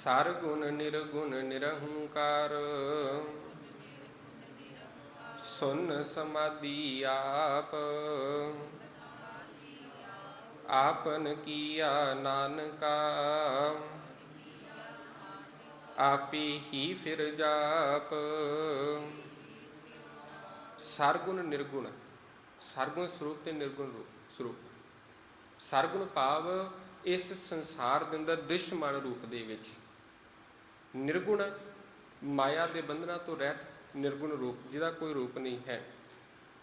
सार गुण निर्गुण निरहंकार, सुन समाधि आप। आपन किया नानका, आपे ही फिर जाप। सरगुण निर्गुण, सरगुण स्वरूप ते निर्गुण स्वरूप। सरगुਣ ਭਾਵ ਇਸ ਸੰਸਾਰ ਦੇ ਅੰਦਰ ਦ੍ਰਿਸ਼ਟਮਾਨ ਰੂਪ ਦੇ ਵਿੱਚ, ਨਿਰਗੁਣ ਮਾਇਆ ਦੇ ਬੰਧਨਾਂ ਤੋਂ ਰਹਿਤ ਨਿਰਗੁਣ ਰੂਪ ਜਿਹਦਾ ਕੋਈ ਰੂਪ ਨਹੀਂ ਹੈ।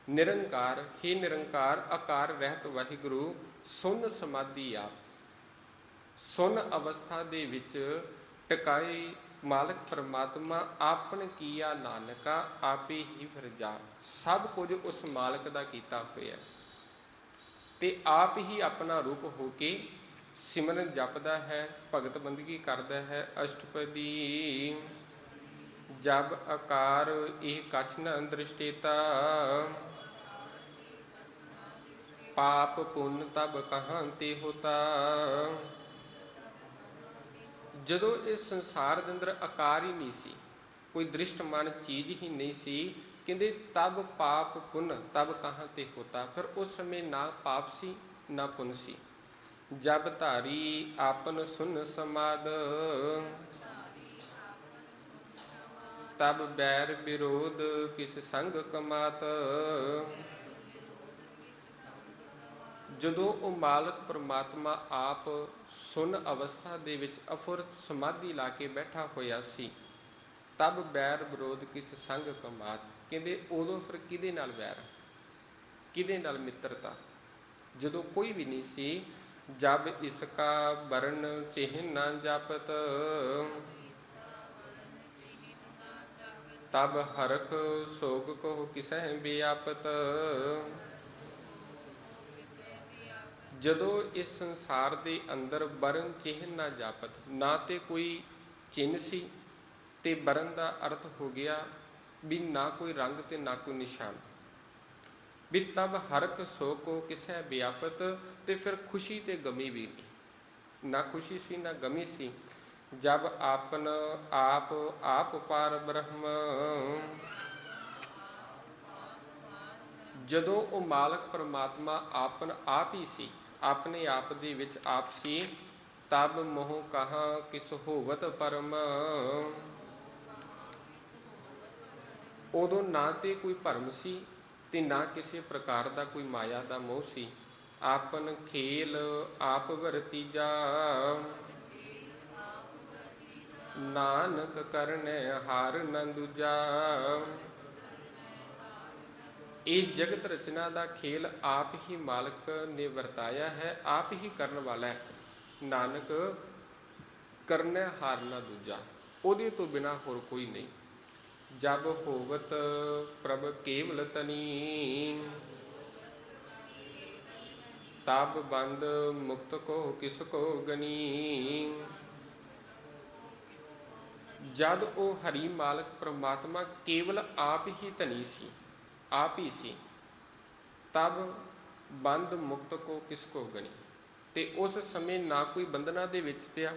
ਨਿਰੰਕਾਰ, ਹੀ ਨਿਰੰਕਾਰ ਆਕਾਰ ਰਹਿਤ ਵਾਹਿਗੁਰੂ, ਸੁਨ ਸਮਾਧੀ ਆਪ। ਸੁਨ ਅਵਸਥਾ ਦੇ ਵਿੱਚ ਟਿਕਾਏ ਮਾਲਕ ਪਰਮਾਤਮਾ, ਆਪਨ ਕੀਆ ਨਾਨਕਾ, ਆਪੇ ਹੀ ਫਿਰ ਜਾਪ। ਸਭ ਕੁਝ ਉਸ ਮਾਲਕ ਦਾ ਕੀਤਾ ਹੋਇਆ ਤੇ ਆਪ ਹੀ ਆਪਣਾ ਰੂਪ ਹੋ ਕੇ ਸਿਮਰਨ ਜਪਦਾ ਹੈ, ਭਗਤ ਬੰਦਗੀ ਕਰਦਾ ਹੈ। ਅਸ਼ਟਪਦੀ ਜਬ ਆਕਾਰ ਇਹ ਕਛ ਨ ਦ੍ਰਿਸ਼ਟੇਤਾ, ਪਾਪ ਪੁੰਨ ਤਬ ਕਹਾਂ ਤੇ ਹੋਤਾ। ਜਦੋਂ ਇਸ ਸੰਸਾਰ ਦੇ ਅੰਦਰ ਆਕਾਰ ਹੀ ਨਹੀਂ ਸੀ, ਕੋਈ ਦ੍ਰਿਸ਼ਟਮਾਨ ਚੀਜ਼ ਹੀ ਨਹੀਂ ਸੀ, ਕਹਿੰਦੇ ਤਬ ਪਾਪ ਪੁੰਨ ਤਬ ਕਹਾਂ ਤੇ ਹੋਤਾ। ਫਿਰ ਉਸ ਸਮੇਂ ਨਾ ਪਾਪ ਸੀ ਨਾ ਪੁੰਨ ਸੀ। ਜਬ ਧਾਰੀ ਆਪਨ ਸੁਨ ਸਮਾਦ, ਤਬ ਬੈਰ ਵਿਰੋਧ ਕਿਸ ਸੰਗ ਕਮਾਤ। ਜਦੋਂ ਉਹ ਮਾਲਕ ਪਰਮਾਤਮਾ ਆਪ ਸੁਨ ਅਵਸਥਾ ਦੇ ਵਿੱਚ ਅਫੁਰਤ ਸਮਾਧੀ ਲਾ ਕੇ ਬੈਠਾ ਹੋਇਆ ਸੀ, ਤਬ ਬੈਰ ਵਿਰੋਧ ਕਿਸ ਸੰਗ ਕਮਾਤ। ਕਹਿੰਦੇ ਉਦੋਂ ਫਿਰ ਕਿਹਦੇ ਨਾਲ ਵੈਰ, ਕਿਹਦੇ ਨਾਲ ਮਿੱਤਰਤਾ, ਜਦੋਂ ਕੋਈ ਵੀ ਨਹੀਂ ਸੀ। ਜਬ ਇਸਕਾ ਬਰਨ ਚਿਹਨ ਨਾ ਜਾਪਤ, ਤਬ ਹਰਖ ਸੋਗ ਕੋ ਕਿਸਹਿ ਵਿਆਪਤ। ਜਦੋਂ ਇਸ ਸੰਸਾਰ ਦੇ ਅੰਦਰ ਬਰਨ ਚਿਹਨ ਨਾ ਜਾਪਤ, ਨਾ ਤੇ ਕੋਈ ਚਿੰਨ੍ਹ ਸੀ, ਤੇ ਬਰਨ ਦਾ ਅਰਥ ਹੋ ਗਿਆ ਵੀ ਨਾ ਕੋਈ ਰੰਗ ਤੇ ਨਾ ਕੋਈ ਨਿਸ਼ਾਨ, ਵੀ ਤਬ ਹਰਕ ਸੋ ਕੋ ਕਿਸੈ ਵਿਆਪਤ। ਤੇ ਫਿਰ ਖੁਸ਼ੀ ਤੇ ਗਮੀ ਵੀ ਨਹੀਂ, ਨਾ ਖੁਸ਼ੀ ਸੀ ਨਾ ਗਮੀ ਸੀ। ਜਬ ਆਪਨ ਆਪ ਆਪ ਪਾਰ ਬ੍ਰਹਮ, ਜਦੋਂ ਉਹ ਮਾਲਕ ਪਰਮਾਤਮਾ ਆਪਨ ਆਪ ਹੀ ਸੀ, ਆਪਣੇ ਆਪ ਦੇ ਵਿੱਚ ਆਪ ਸੀ। ਤਬ ਮੋਹ ਕਹਾਂ ਕਿਸ ਹੋਵਤ ਪਰਮ, ਉਦੋਂ ਨਾ ਤੇ ਕੋਈ ਭਰਮ ਸੀ ਤੇ ਨਾ ਕਿਸੇ ਪ੍ਰਕਾਰ ਦਾ ਕੋਈ ਮਾਇਆ ਦਾ ਮੋਹ ਸੀ। ਆਪਨ ਖੇਲ ਆਪ ਵਰਤੀਜਾ, ਨਾਨਕ ਕਰਨੈ ਹਾਰ ਨ ਦੂਜਾ। ਇਹ ਜਗਤ ਰਚਨਾ ਦਾ ਖੇਲ ਆਪ ਹੀ ਮਾਲਕ ਨੇ ਵਰਤਾਇਆ ਹੈ, ਆਪ ਹੀ ਕਰਨ ਵਾਲਾ ਹੈ। ਨਾਨਕ ਕਰਨੈ ਹਾਰ ਨ ਦੂਜਾ, ਉਹਦੇ ਤੋਂ ਬਿਨਾਂ ਹੋਰ ਕੋਈ ਨਹੀਂ। ਜਬ ਹੋਵਤ ਪ੍ਰਭ ਕੇਵਲ ਤਨੀ, ਤਬ ਬੰਦ ਮੁਕਤ ਕੋ ਕਿਸ ਕੋ ਗਨੀ। ਜਦ ਉਹ ਹਰੀ ਮਾਲਕ ਪਰਮਾਤਮਾ ਕੇਵਲ ਆਪ ਹੀ ਧਨੀ ਸੀ, ਆਪ ਹੀ ਸੀ, ਤਬ ਬੰਦ ਮੁਕਤ ਕੋ ਕਿਸ ਕੋ ਗਣੀ। ਤੇ ਉਸ ਸਮੇਂ ਨਾ ਕੋਈ ਬੰਧਨਾਂ ਦੇ ਵਿੱਚ ਪਿਆ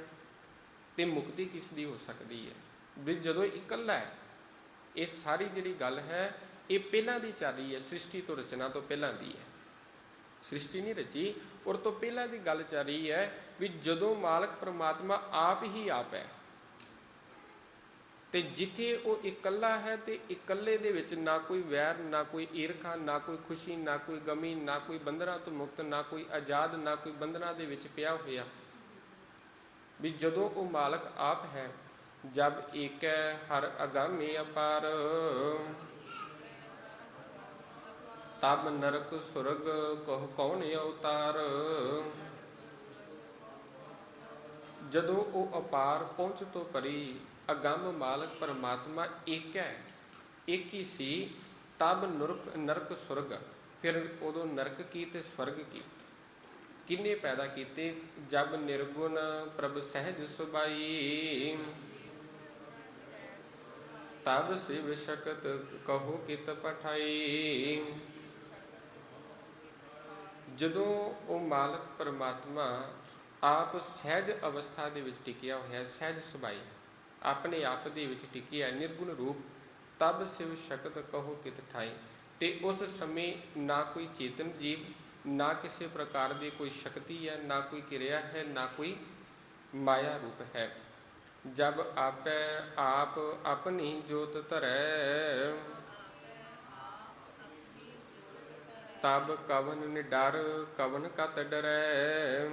ਤੇ ਮੁਕਤੀ ਕਿਸ ਦੀ ਹੋ ਸਕਦੀ ਹੈ। ਵੀ ਜਦੋਂ ਇਕੱਲਾ ਹੈ, ਇਹ ਸਾਰੀ ਜਿਹੜੀ ਗੱਲ ਹੈ ਇਹ ਪਹਿਲਾਂ ਦੀ ਚੱਲ ਰਹੀ ਹੈ, ਸ੍ਰਿਸ਼ਟੀ ਤੋਂ ਰਚਨਾ ਤੋਂ ਪਹਿਲਾਂ ਦੀ ਹੈ। ਸ੍ਰਿਸ਼ਟੀ ਨਹੀਂ ਰਚੀ, ਔਰ ਤੋਂ ਪਹਿਲਾਂ ਦੀ ਗੱਲ ਚੱਲ ਰਹੀ ਹੈ ਵੀ ਜਦੋਂ ਮਾਲਕ ਪਰਮਾਤਮਾ ਆਪ ਹੀ ਆਪ ਹੈ ਤੇ ਜਿੱਥੇ ਉਹ ਇਕੱਲਾ ਹੈ ਤੇ ਇਕੱਲੇ ਦੇ ਵਿੱਚ ਨਾ ਕੋਈ ਵੈਰ, ਨਾ ਕੋਈ ਈਰਖਾ, ਨਾ ਕੋਈ ਖੁਸ਼ੀ, ਨਾ ਕੋਈ ਗਮੀ, ਨਾ ਕੋਈ ਬੰਧਨਾਂ ਤੋਂ ਮੁਕਤ, ਨਾ ਕੋਈ ਆਜ਼ਾਦ, ਨਾ ਕੋਈ ਬੰਧਨਾਂ ਦੇ ਵਿੱਚ ਪਿਆ ਹੋਇਆ। ਵੀ ਜਦੋਂ ਉਹ ਮਾਲਕ ਆਪ ਹੈ। ਜਬ ਏਕੈ ਹਰ ਅਗਾਮੀ ਅਪਾਰ, ਤਬ ਨਰਕ ਸੁਰਗ ਕਹੁ ਕੌਣ ਅਵਤਾਰ। ਜਦੋਂ ਉਹ ਅਪਾਰ ਪਹੁੰਚ ਤੋਂ ਪਰੀ ਅਗੰਮ ਮਾਲਕ ਪਰਮਾਤਮਾ ਇੱਕ ਹੈ, ਇੱਕ ਹੀ ਸੀ। ਤਬ ਨਰਕ ਸੁਰਗ, ਫਿਰ ਉਦੋਂ ਨਰਕ ਕੀ ਤੇ ਸਵਰਗ ਕੀ, ਕਿੰਨੇ ਪੈਦਾ ਕੀਤੇ। ਜਬ ਨਿਰਗੁਣ ਪ੍ਰਭ ਸਹਿਜ ਸੁਭਾਈ, ਤਬ ਸਿਵ ਸ਼ਕਤ ਕਹੋ ਕਿਤ ਪਠਾਈ। ਜਦੋਂ ਉਹ ਮਾਲਕ ਪਰਮਾਤਮਾ ਆਪ ਸਹਿਜ ਅਵਸਥਾ ਦੇ ਵਿੱਚ ਟਿਕਿਆ ਹੋਇਆ, ਸਹਿਜ ਸੁਭਾਈ, ਆਪਣੇ ਆਪ ਦੇ ਵਿੱਚ ਟਿਕਿਆ ਨਿਰਗੁਣ ਰੂਪ। ਤਬ ਸਿਵ ਸ਼ਕਤ ਕਹੋ ਕਿਤ ਠਾਈ। ਤੇ ਉਸ ਸਮੇਂ ਨਾ ਕੋਈ ਚੇਤਨ ਜੀਵ, ਨਾ ਕਿਸੇ ਪ੍ਰਕਾਰ ਦੀ ਕੋਈ ਸ਼ਕਤੀ ਹੈ, ਨਾ ਕੋਈ ਕਿਰਿਆ ਹੈ, ਨਾ ਕੋਈ ਮਾਇਆ ਰੂਪ ਹੈ। ਜਬ ਆਪੈ ਆਪ ਆਪਣੀ ਜੋਤ ਧਰੈ, ਤਬ ਕਵਨ ਨਿਡਰ ਕਵਨ ਕਤ ਡਰੈ।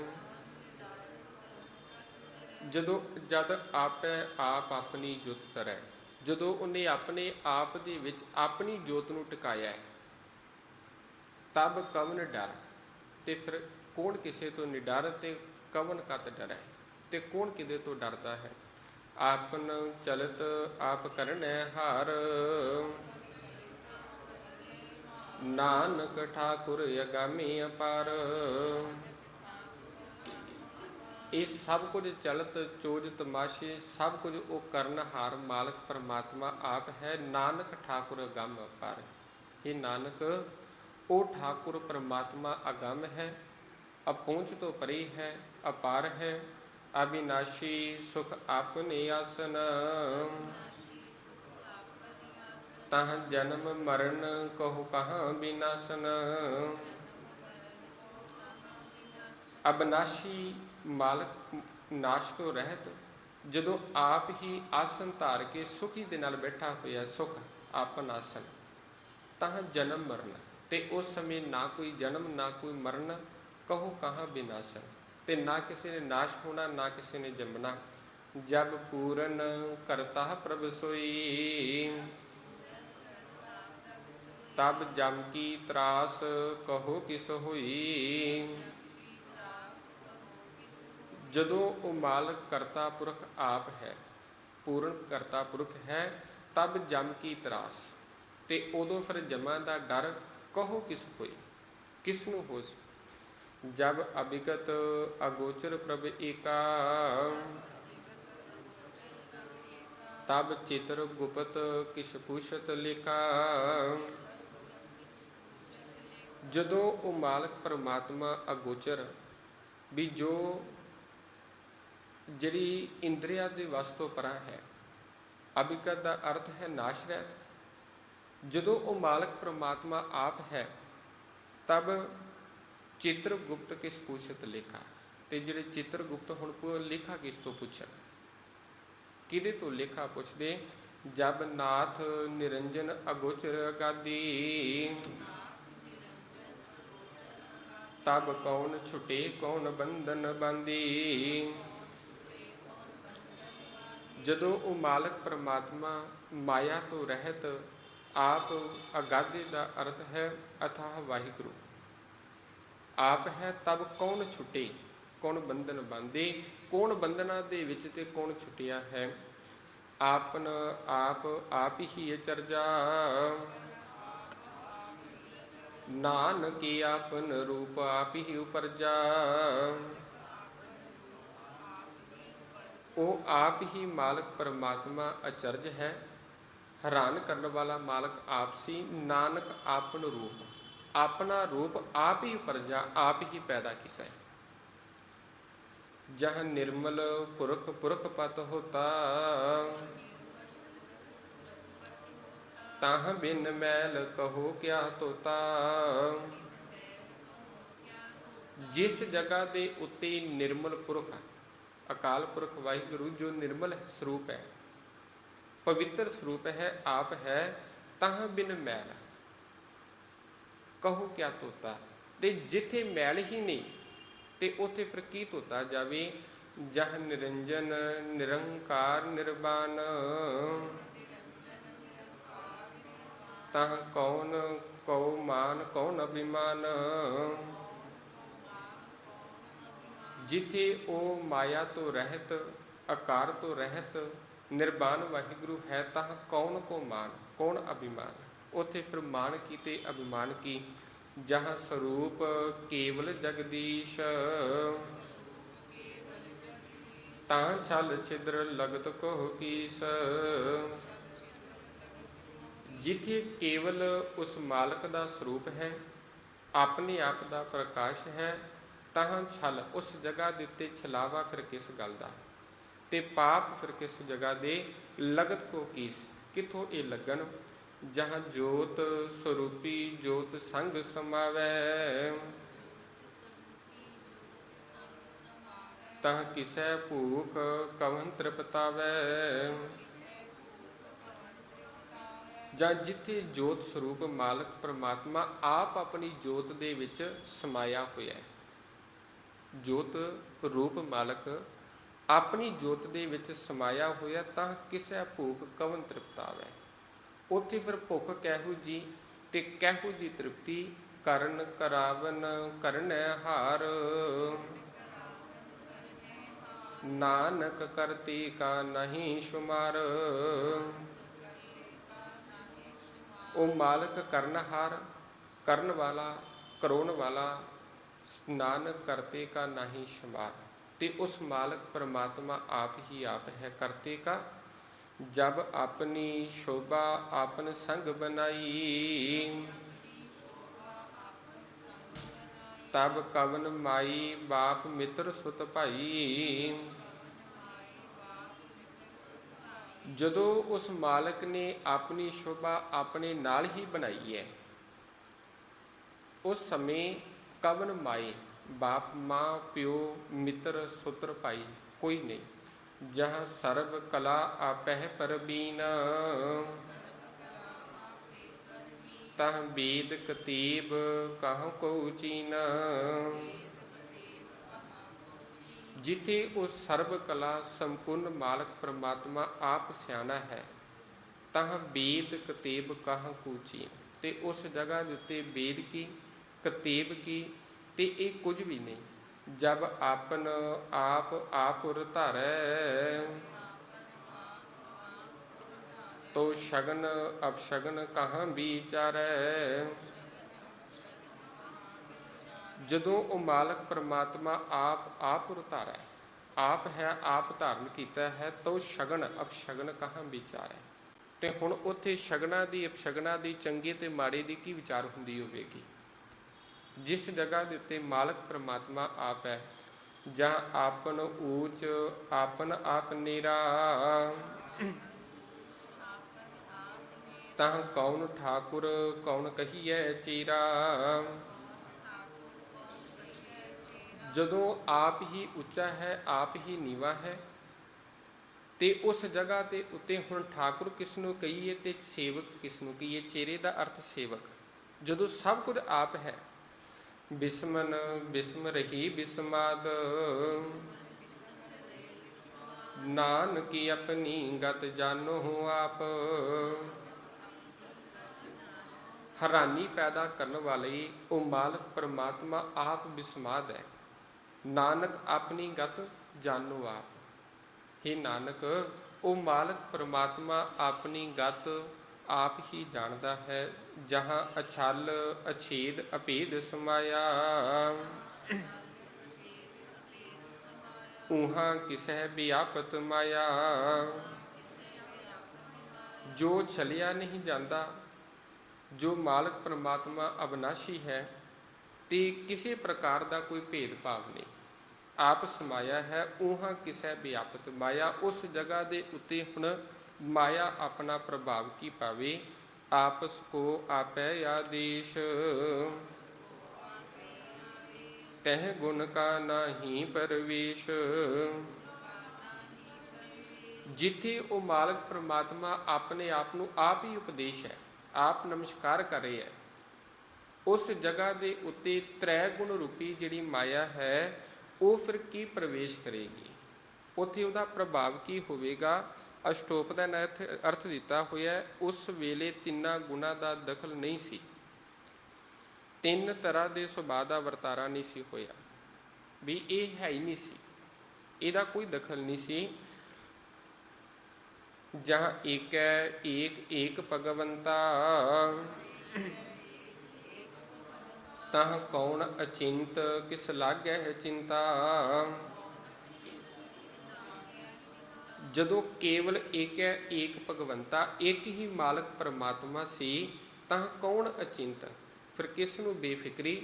ਜਦ ਆਪੈ ਆਪ ਆਪਣੀ ਜੋਤ ਧਰੈ, ਜਦੋਂ ਉਹਨੇ ਆਪਣੇ ਆਪ ਦੇ ਵਿੱਚ ਆਪਣੀ ਜੋਤ ਨੂੰ ਟਿਕਾਇਆ, ਤਬ ਕਵਨ ਡਰ, ਤੇ ਫਿਰ ਕੌਣ ਕਿਸੇ ਤੋਂ ਨਿਡਰ, ਤੇ ਕਵਨ ਕਤ ਡਰੈ, ਤੇ ਕੌਣ ਕਿਦੇ ਤੋਂ ਡਰਦਾ ਹੈ। ਆਪਨ ਚਲਤ ਆਪ ਕਰਨੈ ਹਾਰ, ਨਾਨਕ ਠਾਕੁਰ ਅਗਾਮੀ ਅਪਾਰ। ਇਹ ਸਭ ਕੁਝ ਚਲਤ ਚੋਜ ਤਮਾਸ਼ੇ, ਸਭ ਕੁਝ ਉਹ ਕਰਨਹਾਰ ਮਾਲਕ ਪਰਮਾਤਮਾ ਆਪ ਹੈ। ਨਾਨਕ ਠਾਕੁਰ ਅਗੰਮ ਅਪਾਰ। ਇਹ ਨਾਨਕ ਉਹ ਠਾਕੁਰ ਪਰਮਾਤਮਾ ਅਗੰਮ ਹੈ, ਅਪਹੁੰਚ ਤੋਂ ਪਰੇ ਹੈ, ਅਪਾਰ ਹੈ। ਅਬਿਨਾਸ਼ੀ ਸੁਖ ਆਪਨੇ ਆਸਨ, ਤਹ ਜਨਮ ਮਰਨ ਕਹੋ ਕਹਾਂ ਬਿਨਾਸਨ। ਅਬਨਾਸ਼ੀ ਮਾਲਕ, ਨਾਸ਼ ਤੋਂ ਰਹਿਤ, ਜਦੋਂ ਆਪ ਹੀ ਆਸਨ ਧਾਰ ਕੇ ਸੁਖੀ ਦੇ ਨਾਲ ਬੈਠਾ ਹੋਇਆ, ਸੁਖ ਆਪਨ ਆਸਨ, ਤਾਂ ਜਨਮ ਮਰਨ, ਤੇ ਉਸ ਸਮੇਂ ਨਾ ਕੋਈ ਜਨਮ ਨਾ ਕੋਈ ਮਰਨ, ਕਹੋ ਕਹਾਂ ਬਿਨਾਸਨ, ਤੇ ਨਾ ਕਿਸੇ ਨੇ ਨਾਸ਼ ਹੋਣਾ, ਨਾ ਕਿਸੇ ਨੇ ਜੰਮਣਾ। ਜਬ ਪੂਰਨ ਕਰਤਾ ਪ੍ਰਭ ਸੋਈ, ਤਬ ਜਮ ਕੀ ਤਰਾਸ ਕਹੋ ਕਿਸ ਹੋਈ। ਜਦੋਂ ਉਹ ਮਾਲਕ ਕਰਤਾ ਪੁਰਖ ਆਪ ਹੈ, ਪੂਰਨ ਕਰਤਾ ਪੁਰਖ ਹੈ, ਤਬ ਜਮ ਕੀ ਤਰਾਸ, ਤੇ ਉਦੋਂ ਫਿਰ ਜਮਾਂ ਦਾ ਡਰ ਕਹੋ ਕਿਸ ਹੋਈ, ਕਿਸ ਨੂੰ ਹੋ। ਜਬ ਅਭਿਗਤ ਅਗੋਚਰ ਪ੍ਰਭ ਏਕਾ, ਤਬ ਚਿਤਰ ਗੁਪਤ ਕਿਛ ਪੁਛਤ ਲੇਖਾ। ਜਦੋਂ ਉਹ ਮਾਲਕ ਪਰਮਾਤਮਾ ਅਗੋਚਰ, ਵੀ ਜੋ ਜਿਹੜੀ ਇੰਦਰੀਆ ਦੇ ਵਸ ਤੋਂ ਪਰਾਂ ਹੈ, ਅਭਿਗਤ ਦਾ ਅਰਥ ਹੈ ਨਾਸ਼ ਰਹਿਤ। ਜਦੋਂ ਉਹ ਮਾਲਕ ਪਰਮਾਤਮਾ ਆਪ ਹੈ, ਤਬ ਚਿੱਤਰ ਗੁਪਤ ਕਿਸ ਪੁੱਛਤ ਲੇਖਾ, ਤੇ ਜਿਹੜੇ ਚਿੱਤਰ ਗੁਪਤ ਹੁਣ ਲੇਖਾ ਕਿਸ ਤੋਂ ਪੁੱਛਣ, ਕਿਹਦੇ ਤੋਂ ਲੇਖਾ ਪੁੱਛਦੇ। ਜਬ ਨਾਥ ਨਿਰੰਜਨ ਅਗੋਚਰ ਅਗਾਦੀ, ਤਬ ਕੌਣ ਛੁਟੇ ਕੌਣ ਬੰਧਨ ਬਾਂਦੀ। ਜਦੋਂ ਉਹ ਮਾਲਕ ਪਰਮਾਤਮਾ ਮਾਇਆ ਤੋਂ ਰਹਿਤ ਆਪ ਅਗਾਧੇ ਦਾ ਅਰਥ ਹੈ ਅਥਾਹ ਵਾਹਿਗੁਰੂ ਆਪ ਹੈ, ਤਬ ਕੌਣ ਛੁਟੇ ਕੌਣ ਬੰਧਨ ਬਾਂਧੇ, ਕੌਣ ਬੰਧਨਾਂ ਦੇ ਵਿੱਚ ਤੇ ਕੌਣ ਛੁਟਿਆ ਹੈ। ਆਪਨ ਆਪ ਆਪ ਹੀ ਅਚਰਜਾ, ਨਾਨਕ ਆਪਨ ਰੂਪ ਆਪ ਹੀ ਉਪਰਜਾ। ਉਹ ਆਪ ਹੀ ਮਾਲਕ ਪਰਮਾਤਮਾ ਅਚਰਜ ਹੈ, ਹੈਰਾਨ ਕਰਨ ਵਾਲਾ ਮਾਲਕ ਆਪ ਸੀ। ਨਾਨਕ ਆਪਨ ਰੂਪ, ਆਪਣਾ ਰੂਪ ਆਪ ਹੀ ਉਪਰਜਾ, ਆਪ ਹੀ ਪੈਦਾ ਕੀਤਾ ਹੈ। ਜਹ ਨਿਰਮਲ ਪੁਰਖ ਪੁਰਖ ਪਤ ਹੋਤਾ, ਤਾਹ ਬਿਨ ਮੈਲ ਕਹੋ ਕਿਆ ਤੋਤਾ। ਜਿਸ ਜਗ੍ਹਾ ਦੇ ਉੱਤੇ ਨਿਰਮਲ ਪੁਰਖ ਅਕਾਲ ਪੁਰਖ ਵਾਹਿਗੁਰੂ ਜੋ ਨਿਰਮਲ ਸਰੂਪ ਹੈ, ਪਵਿੱਤਰ ਸਰੂਪ ਹੈ, ਆਪ ਹੈ, ਤਾਹ ਬਿਨ ਮੈਲ ਕਹੋ ਕਿਆ ਤੋਤਾ। ਤੇ ਜਿੱਥੇ ਮੈਲ ਹੀ ਨਹੀਂ ਤੇ ਉੱਥੇ ਫਿਰ ਕੀ ਧੋਤਾ ਜਾਵੇ। ਜਹ ਨਿਰੰਜਨ ਨਿਰੰਕਾਰ ਨਿਰਵਾਨ, ਤਾਹ ਕੌਣ ਕਉ ਮਾਨ ਕੌਣ ਅਭਿਮਾਨ। ਜਿੱਥੇ ਉਹ ਮਾਇਆ ਤੋਂ ਰਹਿਤ ਆਕਾਰ ਤੋਂ ਰਹਿਤ ਨਿਰਵਾਨ ਵਾਹਿਗੁਰੂ ਹੈ, ਤਾਂ ਕੌਣ ਕੋ ਮਾਨ ਕੌਣ ਅਭਿਮਾਨ। ਉੱਥੇ ਫਿਰ ਮਾਨ ਕੀ ਤੇ ਅਭਿਮਾਨ ਕੀ। ਜਹਾਂ ਸਰੂਪ ਕੇਵਲ ਜਗਦੀਸ਼, ਤਾਂ ਛਲ ਛਿਦਰ ਲਗਤ ਕੋ ਕੀਸ। ਜਿੱਥੇ ਕੇਵਲ ਉਸ ਮਾਲਕ ਦਾ ਸਰੂਪ ਹੈ, ਆਪਣੇ ਆਪ ਦਾ ਪ੍ਰਕਾਸ਼ ਹੈ, ਤਾਹਾਂ ਛਲ, ਉਸ ਜਗ੍ਹਾ ਦੇ ਉੱਤੇ ਛਲਾਵਾ ਫਿਰ ਕਿਸ ਗੱਲ ਦਾ, ਤੇ ਪਾਪ ਫਿਰ ਕਿਸ ਜਗ੍ਹਾ ਦੇ, ਲਗਤ ਕੋ ਕੀਸ, ਕਿੱਥੋਂ ਇਹ ਲੱਗਣ, ਜਹਾਂ ਜੋਤ ਸਰੂਪੀ ਜੋਤ ਸੰਗ ਸਮਾਵੈ, ਤਹ ਕਿਸੈ ਭੂਖ ਕਵਨ ਤ੍ਰਿਪਤਾਵੈ। ਜਾਂ ਜਿੱਥੇ ਜੋਤ ਸਰੂਪ ਮਾਲਕ ਪ੍ਰਮਾਤਮਾ ਆਪ ਆਪਣੀ ਜੋਤ ਦੇ ਵਿੱਚ ਸਮਾਇਆ ਹੋਇਆ ਹੈ, ਜੋਤ ਰੂਪ ਮਾਲਕ ਆਪਣੀ ਜੋਤ ਦੇ ਵਿੱਚ ਸਮਾਇਆ ਹੋਇਆ, ਤਾਂ ਕਿਸੇ ਭੁੱਖ ਕਵਨ ਤ੍ਰਿਪਤਾਵੈ, ਉੱਥੇ ਫਿਰ ਭੁੱਖ ਕਿਹੋ ਜੀ ਤੇ ਕਿਹੋ ਜੀ ਤ੍ਰਿਪਤੀ, ਕਰਨ ਕਰਾਵਨ ਕਰਨੈ ਹਾਰ, ਨਾਨਕ ਕਰਤੀ ਕਾ ਨਹੀਂ ਸ਼ੁਮਾਰ। ਉਹ ਮਾਲਕ ਕਰਨਹਾਰ, ਕਰਨ ਵਾਲਾ, ਕਰਾਉਣ ਵਾਲਾ, ਨਾਨਕ ਕਰਤੇ ਕਾ ਨਹੀਂ ਸ਼ੁਮਾਰ। ਤੇ ਉਸ ਮਾਲਕ परमात्मा आप ही आप है करते का। जब अपनी शोभा आपन संग बनाई, तब कवन माई बाप मित्र सुत भाई। ਜਦੋਂ ਉਸ ਮਾਲਕ ਨੇ ਆਪਣੀ ਸ਼ੋਭਾ ਆਪਣੇ ਨਾਲ ਹੀ ਬਣਾਈ ਹੈ, ਉਸ ਸਮੇਂ ਕਵਨ ਮਾਏ, ਬਾਪ ਮਾਂ ਪਿਓ ਮਿੱਤਰ ਸੁਤਰ ਭਾਈ ਕੋਈ ਨਹੀਂ। ਜਹਾਂ ਸਰਬ ਕਲਾ ਆਪਹਿ ਪਰਬੀਨ, ਤਹ ਬੇਦ ਕਤੀਬ ਕਹਉ ਕਉ ਚੀਨ। ਜਿੱਥੇ ਉਹ ਸਰਬ ਕਲਾ ਸੰਪੂਰਨ ਮਾਲਕ ਪ੍ਰਮਾਤਮਾ ਆਪ ਸਿਆਣਾ ਹੈ, ਤਾਂ ਬੇਦ ਕਤੇਬ ਕਹਾਂ ਕੂਚੀ, ਤੇ ਉਸ ਜਗ੍ਹਾ ਦੇ ਉੱਤੇ ਬੇਦ ਕੀ ਕਤੇਬ ਕੀ ਤੇ ਇਹ ਕੁਝ ਵੀ ਨਹੀਂ। ਜਬ ਆਪਨ ਆਪ ਆਪੁਰ ਧਰੈ, ਤੋ ਸ਼ਗਨ ਅਪਸ਼ਗਨ ਕਹਾਂ ਵਿਚਾਰੈ। ਜਦੋਂ ਉਹ ਮਾਲਕ ਪ੍ਰਮਾਤਮਾ ਆਪ ਉਤਾਰੈ, ਆਪ ਹੈ, ਆਪ ਧਾਰਨ ਕੀਤਾ ਹੈ, ਤਾਂ ਸ਼ਗਨ ਅਪਸ਼ਗਨ ਕਹਾਂ ਵਿਚਾਰੈ। ਤੇ ਹੁਣ ਉੱਥੇ ਸ਼ਗਨਾਂ ਦੀ ਅਪਸ਼ਗਨਾਂ ਦੀ, ਚੰਗੇ ਤੇ ਮਾੜੇ ਦੀ ਕੀ ਵਿਚਾਰ ਹੁੰਦੀ ਹੋਵੇਗੀ। ਜਿਸ ਜਗ੍ਹਾ ਦੇ ਉੱਤੇ ਮਾਲਕ ਪ੍ਰਮਾਤਮਾ ਆਪ ਹੈ, ਜਾਂ ਆਪਨ ਊਚ ਆਪਨ ਆਪ ਨੀਰਾ, ਤਾਂ ਕੌਣ ਠਾਕੁਰ ਕੌਣ ਕਹੀਐ ਚੀਰਾ। ਜਦੋਂ ਆਪ ਹੀ ਉੱਚਾ ਹੈ, ਆਪ ਹੀ ਨੀਵਾਂ ਹੈ, ਤੇ ਉਸ ਜਗ੍ਹਾ ਤੇ ਉੱਤੇ ਹੁਣ ਠਾਕੁਰ ਕਿਸ ਨੂੰ ਕਹੀਏ ਤੇ ਸੇਵਕ ਕਿਸ ਨੂੰ ਕਹੀਏ। ਚੇਰੇ ਦਾ ਅਰਥ ਸੇਵਕ। ਜਦੋਂ ਸਭ ਕੁਝ ਆਪ ਹੈ, ਬਿਸਮਨ ਬਿਸਮ ਰਹੀ ਬਿਸਮਾਦ, ਨਾਨਕੀ ਆਪਣੀ ਗਤ ਜਾਨੋ ਆਪ। ਹੈਰਾਨੀ ਪੈਦਾ ਕਰਨ ਵਾਲੇ ਉਹ ਮਾਲਕ ਪ੍ਰਮਾਤਮਾ ਆਪ ਬਿਸਮਾਦ ਹੈ। ਨਾਨਕ ਆਪਣੀ ਗਤ ਜਾਨੋ ਆਪ। हे ਨਾਨਕ, ਉਹ ਮਾਲਕ ਪ੍ਰਮਾਤਮਾ ਆਪਣੀ ਗਤ ਆਪ ਹੀ ਜਾਣਦਾ ਹੈ। ਜਹਾਂ ਅਛਲ ਅਛੇਦ ਅਭੇਦ ਸਮਾਇਆ, ਊਹਾਂ ਕਿਸਹਿ ਵਿਆਪਤ ਮਾਇਆ। ਜੋ ਛਲਿਆ ਨਹੀਂ ਜਾਂਦਾ, ਜੋ ਮਾਲਕ ਪ੍ਰਮਾਤਮਾ ਅਬਨਾਸ਼ੀ ਹੈ, ਤੇ ਕਿਸੇ ਪ੍ਰਕਾਰ ਦਾ ਕੋਈ ਭੇਦਭਾਵ ਨਹੀਂ, ਆਪ ਸਮਾਇਆ ਹੈ। ਊਹਾਂ ਕਿਸੈ ਵਿਆਪਤ ਮਾਇਆ, ਉਸ ਜਗ੍ਹਾ ਦੇ ਉੱਤੇ ਹੁਣ ਮਾਇਆ ਆਪਣਾ ਪ੍ਰਭਾਵ ਕੀ ਪਾਵੇ। ਆਪਸ ਕੋ ਆਪੈ ਆਦੇਸ਼, ਤਹਿ ਗੁਣ ਕਾ ਨਾਹੀ ਪਰਵੇਸ਼। ਜਿੱਥੇ ਉਹ ਮਾਲਕ ਪ੍ਰਮਾਤਮਾ ਆਪਣੇ ਆਪ ਨੂੰ ਆਪ ਹੀ ਉਪਦੇਸ਼ ਹੈ, ਆਪ ਨਮਸਕਾਰ ਕਰ ਰਹੇ ਹੈ, ਉਸ ਜਗ੍ਹਾ ਦੇ ਉੱਤੇ ਤ੍ਰੈ ਗੁਣ ਰੂਪੀ ਜਿਹੜੀ ਮਾਇਆ ਹੈ, ਉਹ ਫਿਰ ਕੀ ਪ੍ਰਵੇਸ਼ ਕਰੇਗੀ। ਉੱਥੇ ਉਹਦਾ ਪ੍ਰਭਾਵ ਕੀ ਹੋਵੇਗਾ। ਅਸ਼ਟੋਪ ਦਾ ਅਰਥ ਦਿੱਤਾ ਹੋਇਆ, ਉਸ ਵੇਲੇ ਤਿੰਨਾਂ ਗੁਣਾਂ ਦਾ ਦਖਲ ਨਹੀਂ ਸੀ, ਤਿੰਨ ਤਰ੍ਹਾਂ ਦੇ ਸੁਭਾਅ ਦਾ ਵਰਤਾਰਾ ਨਹੀਂ ਸੀ ਹੋਇਆ, ਵੀ ਇਹ ਹੈ ਹੀ ਨਹੀਂ ਸੀ, ਇਹਦਾ ਕੋਈ ਦਖਲ ਨਹੀਂ ਸੀ। ਜਹਾਂ ਏਕੈ ਏਕ ਏਕ ਭਗਵੰਤਾ, ਤਹ ਕੌਣ ਅਚਿੰਤ ਕਿਸ ਲਾਗੈ ਹੈ ਚਿੰਤਾ। ਜਦੋਂ ਕੇਵਲ ਏਕੈ ਏਕ ਭਗਵੰਤਾ, ਇੱਕ ਹੀ ਮਾਲਕ ਪ੍ਰਮਾਤਮਾ ਸੀ, ਤਾਂ ਕੌਣ ਅਚਿੰਤ, ਫਿਰ ਕਿਸ ਨੂੰ ਬੇਫਿਕਰੀ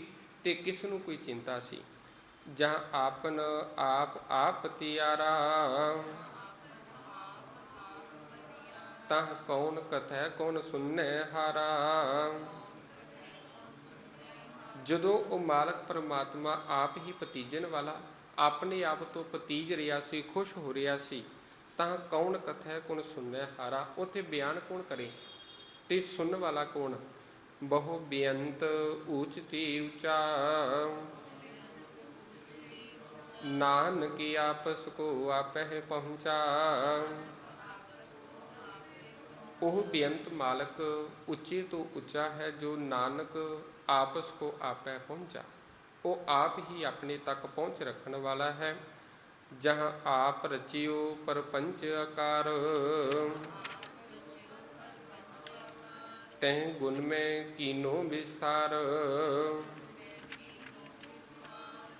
ਤੇ ਕਿਸ ਨੂੰ ਕੋਈ ਚਿੰਤਾ ਸੀ। जहाँ आपन आप तियारा, तह कौन कथै कौन सुनने हारा। ਜਦੋਂ ਉਹ ਮਾਲਕ ਪਰਮਾਤਮਾ ਆਪ ਹੀ ਪਤੀਜਣ ਵਾਲਾ ਆਪਣੇ ਆਪ ਤੋਂ ਪਤੀਜ ਰਿਹਾ ਸੀ, ਖੁਸ਼ ਹੋ ਰਿਹਾ ਸੀ, ਤਾਂ ਕੌਣ ਕਥੈ ਕੌਣ ਸੁਣੈ ਹਾਰਾ, ਉੱਥੇ ਬਿਆਨ ਕੌਣ ਕਰੇ ਤੇ ਸੁਣਨ ਵਾਲਾ ਕੌਣ। ਬਹੁ ਬੇਅੰਤ ਊਚ ਤੇ ਉੱਚਾ, ਨਾਨਕ ਆਪਸ ਕੋ ਆਪਹਿ ਪਹੁੰਚਾ। ਉਹ ਬੇਅੰਤ ਮਾਲਕ ਉੱਚੇ ਤੋਂ ਉੱਚਾ ਹੈ, ਜੋ ਨਾਨਕ ਆਪਸ ਕੋ ਆਪੈ ਪਹੁੰਚਾ। ਉਹ ਆਪ ਹੀ ਆਪਣੇ ਤੱਕ ਪਹੁੰਚ ਰੱਖਣ ਵਾਲਾ ਹੈ। ਜਹਾਂ ਆਪ ਰਚਿਓ ਪਰਪੰਚ ਆਕਾਰ, ਤੈਂ ਗੁਣ ਮੈਂ ਕੀਨੋ ਵਿਸਥਾਰ।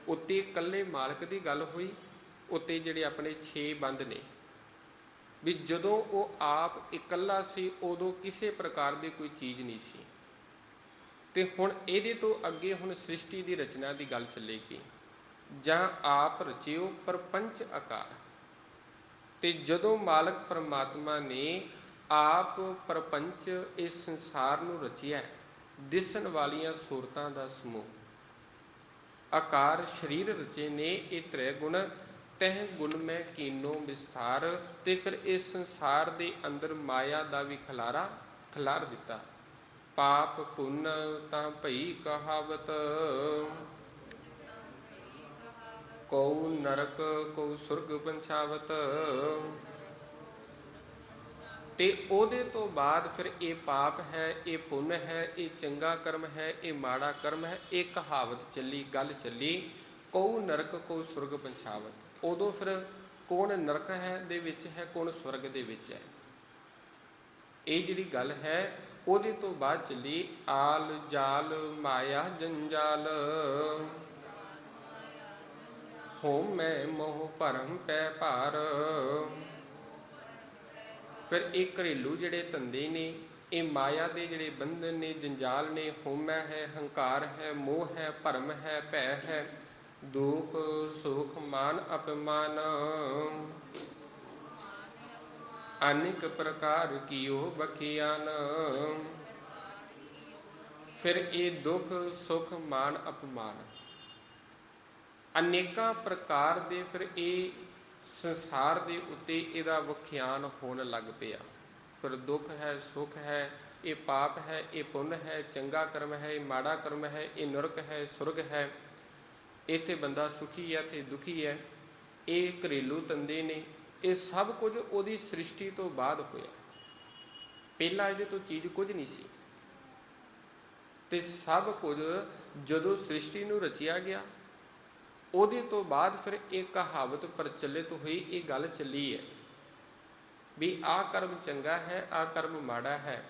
ਉੱਤੇ ਇਕੱਲੇ ਮਾਲਕ ਦੀ ਗੱਲ ਹੋਈ। ਉੱਤੇ ਜਿਹੜੇ ਆਪਣੇ 6 ਬੰਦ ਨੇ, ਵੀ ਜਦੋਂ ਉਹ ਆਪ ਇਕੱਲਾ ਸੀ ਉਦੋਂ ਕਿਸੇ ਪ੍ਰਕਾਰ ਦੀ ਕੋਈ ਚੀਜ਼ ਨਹੀਂ ਸੀ, ਤੇ ਹੁਣ ਇਹਦੇ ਤੋਂ ਅੱਗੇ ਹੁਣ ਸ੍ਰਿਸ਼ਟੀ ਦੀ ਰਚਨਾ ਦੀ ਗੱਲ ਚੱਲੇਗੀ। ਜਾਂ ਆਪ ਰਚਿਓ ਪਰਪੰਚ ਆਕਾਰ, ਤੇ ਜਦੋਂ ਮਾਲਕ ਪਰਮਾਤਮਾ ਨੇ ਆਪ ਪਰਪੰਚ ਇਸ ਸੰਸਾਰ ਨੂੰ ਰਚਿਆ, ਦਿਸਣ ਵਾਲੀਆਂ ਸੂਰਤਾਂ ਦਾ ਸਮੂਹ, ਆਕਾਰ ਸਰੀਰ ਰਚੇ ਨੇ, ਇਹ ਤ੍ਰੈ ਗੁਣ ਤਹਿ ਗੁਣ ਮੈਂ ਕੀਨੋ ਵਿਸਥਾਰ। ਤੇ ਫਿਰ ਇਸ ਸੰਸਾਰ ਦੇ ਅੰਦਰ ਮਾਇਆ ਦਾ ਵੀ ਖਿਲਾਰ ਦਿੱਤਾ। ਪਾਪ ਪੁੰਨ ਤਾਂ ਭਈ ਕਹਾਵਤ, ਕਉ ਨਰਕ ਕਉ ਸੁਰਗ ਪੰਛਾਵਤ। ਤੇ ਉਹਦੇ ਤੋਂ ਬਾਅਦ ਫਿਰ ਇਹ ਪਾਪ ਹੈ, ਇਹ ਪੁੰਨ ਹੈ, ਇਹ ਚੰਗਾ ਕਰਮ ਹੈ, ਇਹ ਮਾੜਾ ਕਰਮ ਹੈ, ਇਹ ਕਹਾਵਤ ਚੱਲੀ, ਗੱਲ ਚੱਲੀ, ਕਉ ਨਰਕ ਕਉ ਸੁਰਗ ਪੰਛਾਵਤ। ਉਦੋਂ ਫਿਰ ਕੌਣ ਨਰਕ ਹੈ ਦੇ ਵਿੱਚ ਹੈ, ਕੌਣ ਸਵਰਗ ਦੇ ਵਿੱਚ ਹੈ, ਇਹ ਜਿਹੜੀ ਗੱਲ ਹੈ ਉਹਦੇ ਤੋਂ ਬਾਅਦ ਚੱਲੀ। ਆਲ ਜਾਲ ਮਾਇਆ ਜੰਜਾਲ, ਹੋਮ ਮੈਂ ਮੋਹ ਭਰਮ ਪੈ ਭਾਰ। ਫਿਰ ਇਹ ਘਰੇਲੂ ਜਿਹੜੇ ਧੰਦੇ ਨੇ, ਇਹ ਮਾਇਆ ਦੇ ਜਿਹੜੇ ਬੰਧਨ ਨੇ, ਜੰਜਾਲ ਨੇ, ਹੋਮੈ ਹੈ, ਹੰਕਾਰ ਹੈ, ਮੋਹ ਹੈ, ਭਰਮ ਹੈ, ਭੈ ਹੈ, ਦੁਖ ਸੁਖ ਮਾਨ ਅਪਮਾਨ। ਅਨੇਕ ਪ੍ਰਕਾਰ ਕੀਓ ਬਖਿਆਨ। ਫਿਰ ਇਹ ਦੁੱਖ ਸੁਖ ਮਾਨ ਅਪਮਾਨ ਅਨੇਕਾਂ ਪ੍ਰਕਾਰ ਦੇ ਫਿਰ ਇਹ ਸੰਸਾਰ ਦੇ ਉੱਤੇ ਇਹਦਾ ਵਖਿਆਨ ਹੋਣ ਲੱਗ ਪਿਆ। ਫਿਰ ਦੁੱਖ ਹੈ, ਸੁੱਖ ਹੈ, ਇਹ ਪਾਪ ਹੈ, ਇਹ ਪੁੰਨ ਹੈ, ਚੰਗਾ ਕਰਮ ਹੈ, ਇਹ ਮਾੜਾ ਕਰਮ ਹੈ, ਇਹ ਨਰਕ ਹੈ, ਸੁਰਗ ਹੈ, ਇੱਥੇ ਬੰਦਾ ਸੁਖੀ ਹੈ, ਇੱਥੇ ਦੁਖੀ ਹੈ। ਇਹ ਘਰੇਲੂ ਧੰਦੇ ਨੇ, ਇਹ ਸਭ ਕੁਝ ਉਹਦੀ ਸ੍ਰਿਸ਼ਟੀ ਤੋਂ ਬਾਅਦ ਹੋਇਆ। ਪਹਿਲਾਂ ਇਹਦੇ ਤੋਂ ਚੀਜ਼ ਕੁਝ ਨਹੀਂ ਸੀ, ਤੇ ਸਭ ਕੁਝ ਜਦੋਂ ਸ੍ਰਿਸ਼ਟੀ ਨੂੰ ਰਚਿਆ ਗਿਆ, ਉਹਦੇ ਤੋਂ ਬਾਅਦ ਫਿਰ ਇਹ ਕਹਾਵਤ ਪ੍ਰਚਲਿਤ ਹੋਈ, ਇਹ ਗੱਲ ਚੱਲੀ ਹੈ ਵੀ ਆਹ ਕਰਮ ਚੰਗਾ ਹੈ, ਆਹ ਕਰਮ ਮਾੜਾ ਹੈ।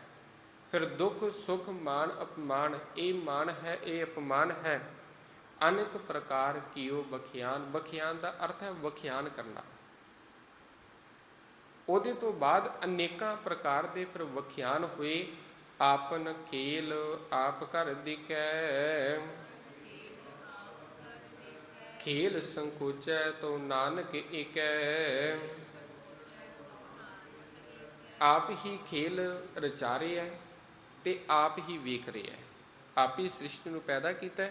ਫਿਰ ਦੁੱਖ ਸੁੱਖ ਮਾਨ ਅਪਮਾਨ, ਇਹ ਮਾਨ ਹੈ, ਇਹ ਅਪਮਾਨ ਹੈ। ਅਨੇਕ ਪ੍ਰਕਾਰ ਕੀਓ ਬਖਿਆਨ, ਬਖਿਆਨ ਦਾ ਅਰਥ ਹੈ ਵਖਿਆਨ ਕਰਨਾ। ਉਹਦੇ ਤੋਂ ਬਾਅਦ ਅਨੇਕਾਂ ਪ੍ਰਕਾਰ ਦੇ ਫਿਰ ਵਖਿਆਨ ਹੋਏ। ਆਪਨ ਖੇਲ ਆਪ ਕਰ ਦਿਖੈ, ਖੇਲ ਸੰਕੋਚੈ ਤੋ ਨਾਨਕ ਏਕੈ। ਆਪ ਹੀ ਖੇਲ ਰਚਾ ਰਿਹਾ ਹੈ ਤੇ ਆਪ ਹੀ ਵੇਖ ਰਿਹਾ ਹੈ। ਆਪ ਹੀ ਸ੍ਰਿਸ਼ਟੀ ਨੂੰ ਪੈਦਾ ਕੀਤਾ,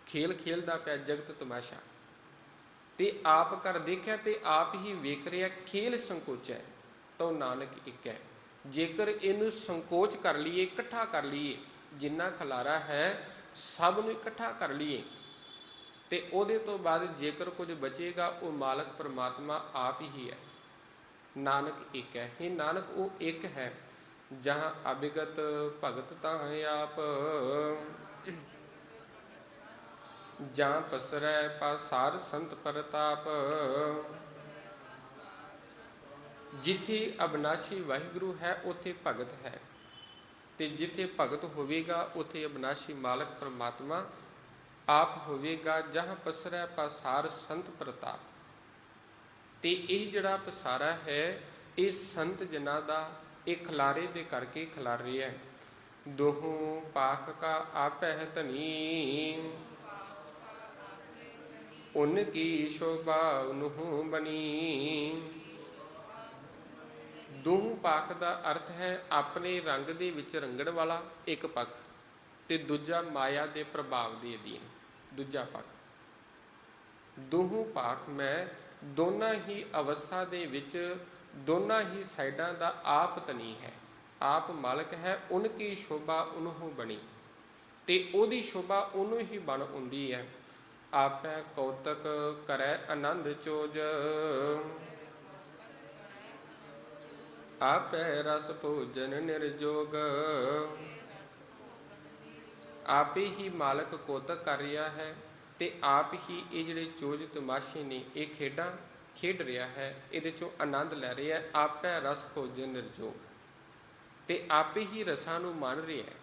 ਖੇਲ ਖੇਲਦਾ ਪਿਆ ਜਗਤ ਤਮਾਸ਼ਾ, ਤੇ ਆਪ ਕਰ ਦੇਖਿਆ ਤੇ ਆਪ ਹੀ ਵੇਖ ਰਿਹਾ। ਖੇਲ ਸੰਕੋਚੈ ਤੋ ਨਾਨਕ ਏਕੈ। ਜੇਕਰ ਇਹਨੂੰ ਸੰਕੋਚ ਕਰ ਲਈਏ, ਇਕੱਠਾ ਕਰ ਲਈਏ, ਜਿੰਨਾ ਖਲਾਰਾ ਹੈ ਸਭ ਨੂੰ ਇਕੱਠਾ ਕਰ ਲਈਏ, ਤੇ ਉਹਦੇ ਤੋਂ ਬਾਅਦ ਜੇਕਰ ਕੁਝ ਬਚੇਗਾ ਉਹ ਮਾਲਕ ਪਰਮਾਤਮਾ ਆਪ ਹੀ ਹੈ। ਨਾਨਕ ਇੱਕ ਹੈ। ਇਹ ਨਾਨਕ ਉਹ ਇੱਕ ਹੈ, ਜਹਾਂ ਅਭਿਗਤ ਭਗਤ ਤਾਂ ਆਪ, ਜਾਂ ਪਸਰੈ ਪਾਸਾਰ ਸੰਤ ਪ੍ਰਤਾਪ। ਜਿੱਥੇ ਅਬਨਾਸ਼ੀ ਵਾਹਿਗੁਰੂ ਹੈ ਉੱਥੇ ਭਗਤ ਹੈ, ਤੇ ਜਿੱਥੇ ਭਗਤ ਹੋਵੇਗਾ ਉੱਥੇ ਅਬਨਾਸ਼ੀ ਮਾਲਕ ਪਰਮਾਤਮਾ ਆਪ ਹੋਵੇਗਾ। ਜਹਾਂ ਪਸਰੈ ਪਾਸਾਰ ਸੰਤ ਪ੍ਰਤਾਪ। ਤੇ ਇਹ ਜਿਹੜਾ ਪਸਾਰਾ ਹੈ ਇਹ ਸੰਤ ਜਨਾਂ ਦਾ, ਇਹ ਖਿਲਾਰੇ ਦੇ ਕਰਕੇ ਖਿਲਾਰ ਰਿਹਾ ਹੈ। ਦੋਹੋਂ ਪਾਖ ਕਾ ਆਪਹਿ ਧਨੀ, ਉਨਕੀ ਸ਼ੋਭਾ ਉਨਹੂ ਬਣੀ। ਦੋਹਾਂ ਪੱਖ ਦਾ ਅਰਥ ਹੈ ਆਪਣੇ ਰੰਗ ਦੇ ਵਿੱਚ ਰੰਗਣ ਵਾਲਾ ਇੱਕ ਪੱਖ, ਤੇ ਦੂਜਾ ਮਾਇਆ ਦੇ ਪ੍ਰਭਾਵ ਦੇ ਅਧੀਨ ਦੂਜਾ ਪੱਖ। ਦੋਹਾਂ ਪੱਖ ਮੈਂ ਦੋਨਾਂ ਹੀ ਅਵਸਥਾ ਦੇ ਵਿੱਚ ਦੋਨਾਂ ਹੀ ਸਾਈਡਾਂ ਦਾ ਆਪ ਧਨੀ ਹੈ, ਆਪ ਮਾਲਕ ਹੈ। ਉਨਕੀ ਸ਼ੋਭਾ ਉਨਹੂ ਬਣੀ, ਤੇ ਉਹਦੀ ਸ਼ੋਭਾ ਉਹਨੂੰ ਹੀ ਬਣ ਹੁੰਦੀ ਹੈ। ਆਪੈ ਕੌਤਕ ਕਰੈ ਆਨੰਦ ਚੋਜ, ਆਪੈ ਰਸ ਭੋਜਨ ਨਿਰਜੋਗ। ਆਪੇ ਹੀ ਮਾਲਕ ਕੌਤਕ ਕਰ ਰਿਹਾ ਹੈ, ਤੇ ਆਪ ਹੀ ਇਹ ਜਿਹੜੇ ਚੋਜ ਤਮਾਸ਼ੇ ਨੇ ਇਹ ਖੇਡਾਂ ਖੇਡ ਰਿਹਾ ਹੈ, ਇਹਦੇ ਚੋਂ ਆਨੰਦ ਲੈ ਰਿਹਾ ਹੈ। ਆਪੈ ਰਸ ਭੋਜਨ ਨਿਰਜੋਗ, ਤੇ ਆਪੇ ਹੀ ਰਸਾਂ ਨੂੰ ਮੰਨ ਰਿਹਾ ਹੈ,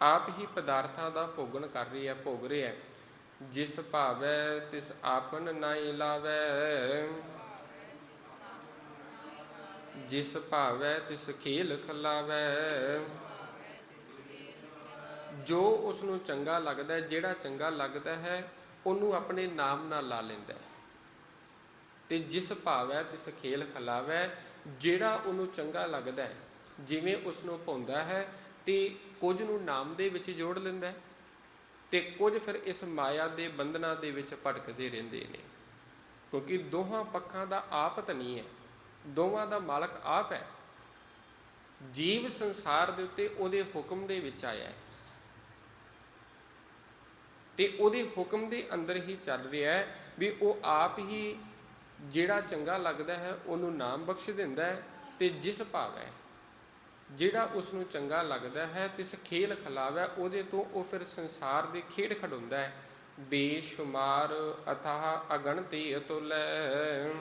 ਆਪ ਹੀ ਪਦਾਰਥਾਂ ਦਾ ਭੋਗਣ ਕਰ ਰਿਹਾ, ਭੋਗ ਰਿਹਾ। ਜਿਸ ਭਾਵੈ ਤਿਸ ਆਪਨ ਨਾਇ ਲਾਵੈ, ਜਿਸ ਭਾਵੈ ਤਿਸ ਖੇਲ ਖਲਾਵੈ। ਜੋ ਉਸ ਨੂੰ ਚੰਗਾ ਲੱਗਦਾ ਹੈ, ਜਿਹੜਾ ਚੰਗਾ ਲੱਗਦਾ ਹੈ ਉਹਨੂੰ ਆਪਣੇ ਨਾਮ ਨਾਲ ਲਾ ਲੈਂਦਾ ਹੈ। ਤੇ ਜਿਸ ਭਾਵੈ ਤਿਸ ਖੇਲ ਖਲਾਵੈ, ਜਿਹੜਾ ਉਹਨੂੰ ਚੰਗਾ ਲੱਗਦਾ ਹੈ, ਜਿਵੇਂ ਉਸ ਨੂੰ ਭਾਉਂਦਾ ਹੈ, ਤੇ ਕੁਝ ਨੂੰ ਨਾਮ ਦੇ ਵਿੱਚ ਜੋੜ ਲੈਂਦਾ ਹੈ, ਤੇ ਕੁਝ ਫਿਰ ਇਸ ਮਾਇਆ ਦੇ ਬੰਧਨਾਂ ਦੇ ਵਿੱਚ ਭਟਕਦੇ ਰਹਿੰਦੇ ਨੇ। ਕਿਉਂਕਿ ਦੋਹਾਂ ਪੱਖਾਂ ਦਾ ਆਪ ਧਨੀ ਹੈ, ਦੋਵਾਂ ਦਾ ਮਾਲਕ ਆਪ ਹੈ। ਜੀਵ ਸੰਸਾਰ ਦੇ ਉੱਤੇ ਉਹਦੇ ਹੁਕਮ ਦੇ ਵਿੱਚ ਆਇਆ ਹੈ, ਤੇ ਉਹਦੇ ਹੁਕਮ ਦੇ ਅੰਦਰ ਹੀ ਚੱਲ ਰਿਹਾ ਹੈ ਵੀ ਉਹ ਆਪ ਹੀ ਜਿਹੜਾ ਚੰਗਾ ਲੱਗਦਾ ਹੈ ਉਹਨੂੰ ਨਾਮ ਬਖਸ਼ ਦਿੰਦਾ ਹੈ, ਤੇ ਜਿਸ ਭਾਵੈ ਜਿਹੜਾ ਉਸ ਨੂੰ ਚੰਗਾ ਲੱਗਦਾ ਹੈ ਤਿਸ ਖੇਲ ਖਲਾਵੈ, ਉਹਦੇ ਤੋਂ ਉਹ ਫਿਰ ਸੰਸਾਰ ਦੇ ਖੇਡ ਖਿਡਾਉਂਦਾ ਹੈ। ਬੇਸ਼ੁਮਾਰ ਅਥਾਹ ਅਗਣਤੀ ਅਤੁਲੈ,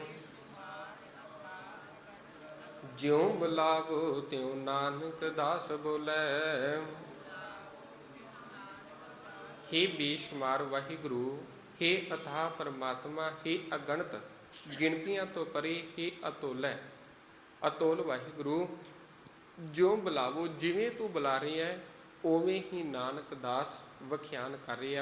ਜਿਉ ਬੁਲਾਵੋ ਤਿਉ ਨਾਨਕ ਦਾਸ ਬੋਲੇ। ਹੇ ਬੇਸ਼ੁਮਾਰ ਵਾਹਿਗੁਰੂ, ਹੇ ਅਥਾਹ ਪਰਮਾਤਮਾ, ਹੇ ਅਗਣਤ ਗਿਣਤੀਆਂ ਤੋਂ ਪਰੇ, ਹੇ ਅਤੁਲ ਹੈ, ਅਤੁਲ ਵਾਹਿਗੁਰੂ, ਜਿਉਂ ਬੁਲਾਵੋ ਜਿਵੇਂ ਤੂੰ ਬੁਲਾ ਰਿਹਾ ਹੈ ਉਵੇਂ ਹੀ ਨਾਨਕ ਦਾਸ ਵਖਿਆਨ ਕਰ ਰਿਹਾ।